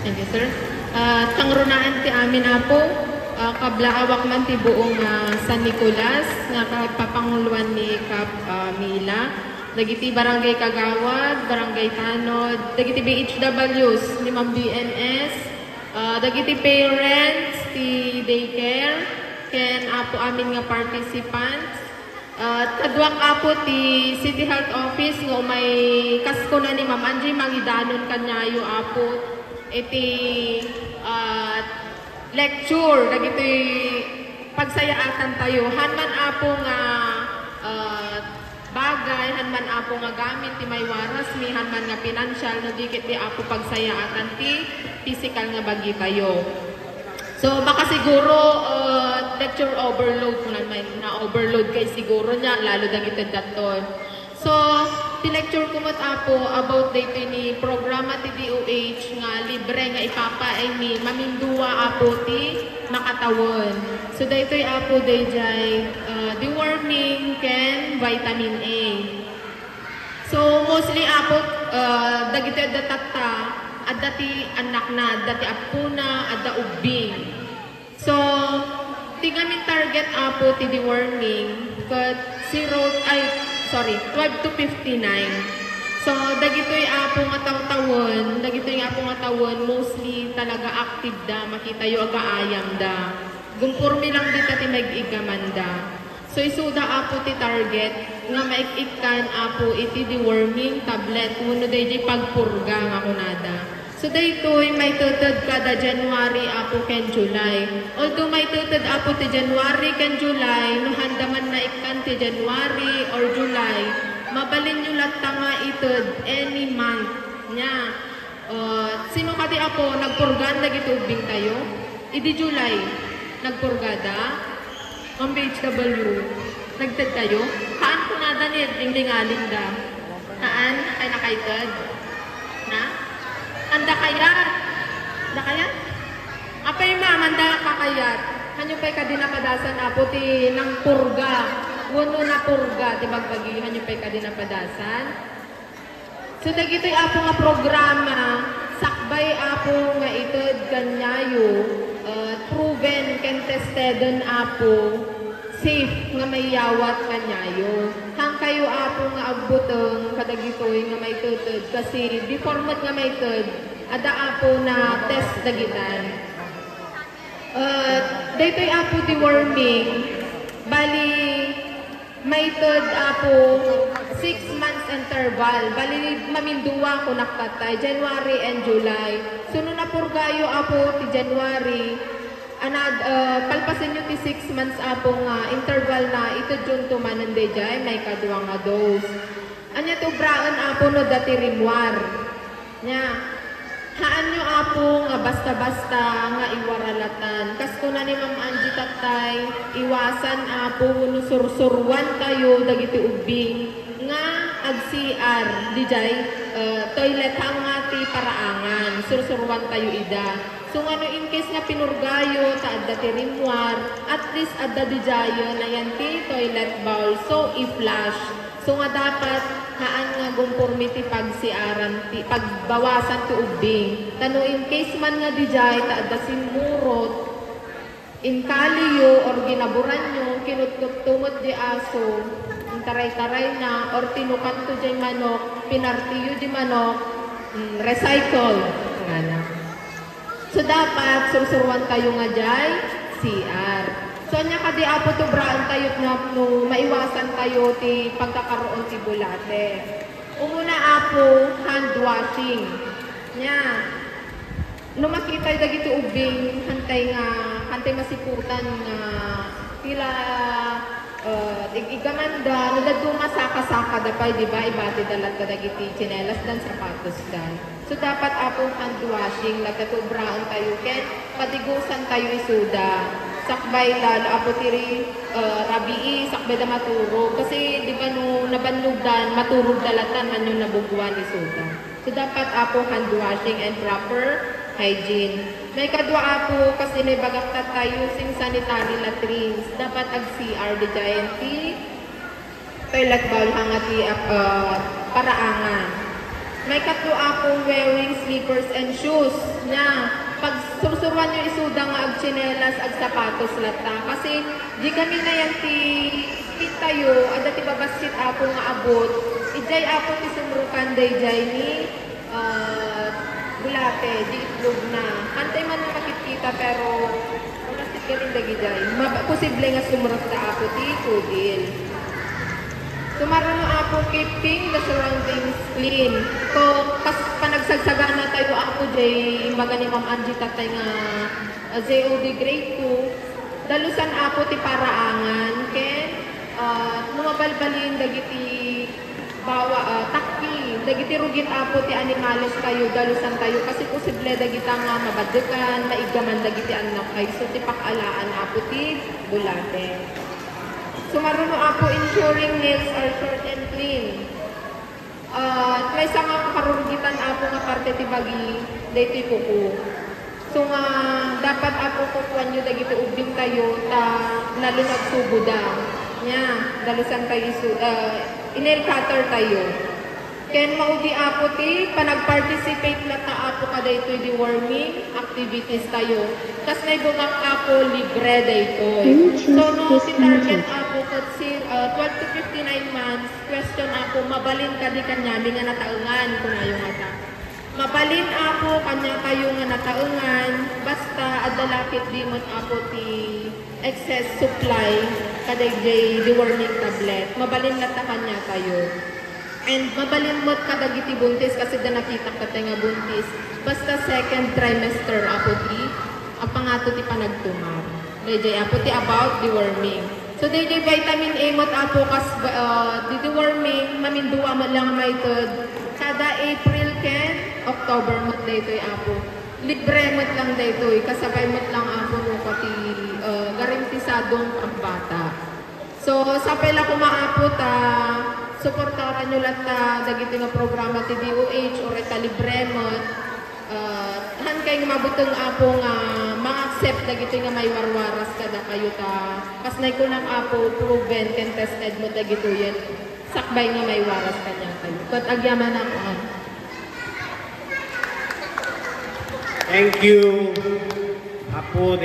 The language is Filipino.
Thank you, sir. Tangrunaan ti amin apo, kablaawak man ti buong San Nicolas, nga kapapanguluan ni Kap Mila, dagiti Barangay Kagawad, Barangay Tanod, dagiti BHWs, ni Ma'am BNS, dagiti parents, ti daycare, ken apo amin nga participants, kadwak apo ti City Health Office nga may kasko na ni Ma'am Angie mangidanon kanyayo apo iti lecture dagiti pagsayaatan tayo hanman apo nga bagay hanman apo nga gamit ti may waras mi hanman nga financial no dikit di apo pagsayaatan ti physical nga bagi tayo. So baka siguro lecture overload kung may na-overload kay siguro niya lalo dagiti daton. So ti lecture kumot apo about dito ni programa ti DOH nga libre nga ipapaay ni mamindua apo ti makatawon. So daytoy apo dayjay deworming ken vitamin A. So mostly apo dagiti datatta at dati anak na, dati apo na, at da ubing. So, tigamin target apo ti deworming, but 12 to 59. So, dagito'y apo nga tawon, dagito'y apo nga tawon, mostly talaga active da, makita yung aga-ayam da. Gumpurmi lang dita ti mag-igaman da. So, isuda apo ti target, nga maik-ikan apo iti deworming tablet, muno day di pagpurga nga kunada. So, daytoy may tutod kada January apo ken July. Although may tutod apo ti January ken July, no handaman na ikan ti January or July, mabalin nyo latta nga itod any month nya. Sino kati apo nagpurgan dagiti ubing tayo? Idi July nagpurgada. Ang BHW nagtad kayo? Haan ko nada ni ling-lingaling da? Haan? Ay nakaitad? Na? Anda kayat? Anda kayat? Apay ma'am, anda kakayat? Hanyo pa'y kadinapadasan apo ti nang purga. Wano na purga, ti bagbagi, hanyo pa'y kadinapadasan. So, dagito'y apo nga programa, sakbay apo nga itod kanyayo, proven ken testedon apo, safe nga may yawat kanyayo. Hang kayo apo nga agbutong kadagitoy nga may tutod kasi di format nga may tutod ada apo na test dagitan. Daytoy apo deworming bali may tutod apo 6 months interval bali mamindua ko naktatay January and July. Suno na purgayo apo ti January palpasin nyo ti 6 months apo nga interval na ito June to mananday jay may kadwa nga dose. Anya to braan apo no dati rimwar. Nya, haan nyo apo nga basta-basta nga iwaralatan. Kasto na ni Ma'am Angie tatay, iwasan apo no sursurwan tayo dagiti ubing nga ag-CR di jay toilet hang nga ti paraangan sursurwan tayo ida. So ano in case nga pinurgayo sa adda ti rimwar, at least adda di jayo na yan ti toilet bowl so i-flush. So nga dapat haan nga gumpurmiti pagsiaran ti pagbawasan ti ubing. Tano in case man nga di jay ta adda sinmurot in kaliyo or ginaburan nyo kinuttumot di aso taray-taray na or tinukan to di manok pinartiyo di manok recycle nga na. So dapat sursurwan tayo nga jay CR. So nya kadi apo to braan tayo na no maiwasan tayo ti pagkakaroon ti bulate. Umuna apo hand washing. Nya no makita dagiti ubing hantay masiputan nga tila igamanda no dadto masaka-saka dapay di ba ibati dalat kadagiti tsinelas dan sapatos dan. So dapat apo hand washing nagkatubraan tayo ken patigusan tayo isuda. Sakbay lalo apo tiri rabii sakbay da maturo kasi di ba no nabanlugdan maturog dalatan man yung nabugwan isuda. So dapat apo hand washing and proper hygiene. May kadwa apo kasi may bagaktat tayo sing sanitary latrines. Dapat ag-CR di giant toilet bowl hangati paraangan. may katlo ako wearing slippers and shoes na pag susuruan nyo isuda nga ag tsinelas ag sapatos lata kasi di kami na yan ti tayo ada ti babasit ako nga abot ijay ako ti sumrukan dayjay ni bulate di itlog na kantay man na makikita pero wala si kiring dagijay posible nga sumrot na ako ti kudil. Tumaroon ako keeping the surroundings clean. So, pas panagsagsaga na tayo ako jay imbaga ni Ma'am Angie tatay nga JOD grade 2. Dalusan ako ti paraangan ken numabalbalin dagiti bawa takki dagiti rugit ako ti animales kayo dalusan tayo kasi posible dagita nga mabadukan maigaman dagiti anak kayo so ti pakalaan ako ti bulate. Sumaruno ako ensuring nails are short and clean. May isa nga karurugitan ako nga parte ti bagi daytoy kuko. So nga dapat ako kukuan nyo dagiti ubing tayo ta lalo nagsubo da. Nya, dalusan tayo inail cutter tayo. Ken maudi ako ti panag-participate na ta ako kada ito'y deworming activities tayo. Kas may bungak ako libre daytoy. So no si target ako kat si 12 to 59 months question ako mabalin ka di kanyami nga nataungan kunayo nga ta. Mabalin ako kanya kayo nga nataungan basta adalakit dimot ako ti excess supply kada jay deworming tablet. Mabalin na ta kanya kayo. And mabalin mo kadagiti buntis kasi da nakita ka tayo nga buntis. Basta second trimester ako ti, ang pangato ti panagtumar. Dayjay ako ti about deworming. So dayjay vitamin A mot ako kas di deworming, maminduwa mo lang method. Kada April ken October mot daytoy ako. Libre mot lang daytoy, kasabay mot lang ako no pati garantisadong pagbata. So sapay la kumaapo ta suportaran nyo lang na dagiti nga programa ti DOH or ita libre mo. Han kay nga mabutong apo nga ma-accept dagiti nga may warwaras kada kayo ta. Kasnay ko lang apo proven ken tested mo dagito yan. Sakbay nga may waras kanya kayo. Kat agyaman ako. Thank you. Apo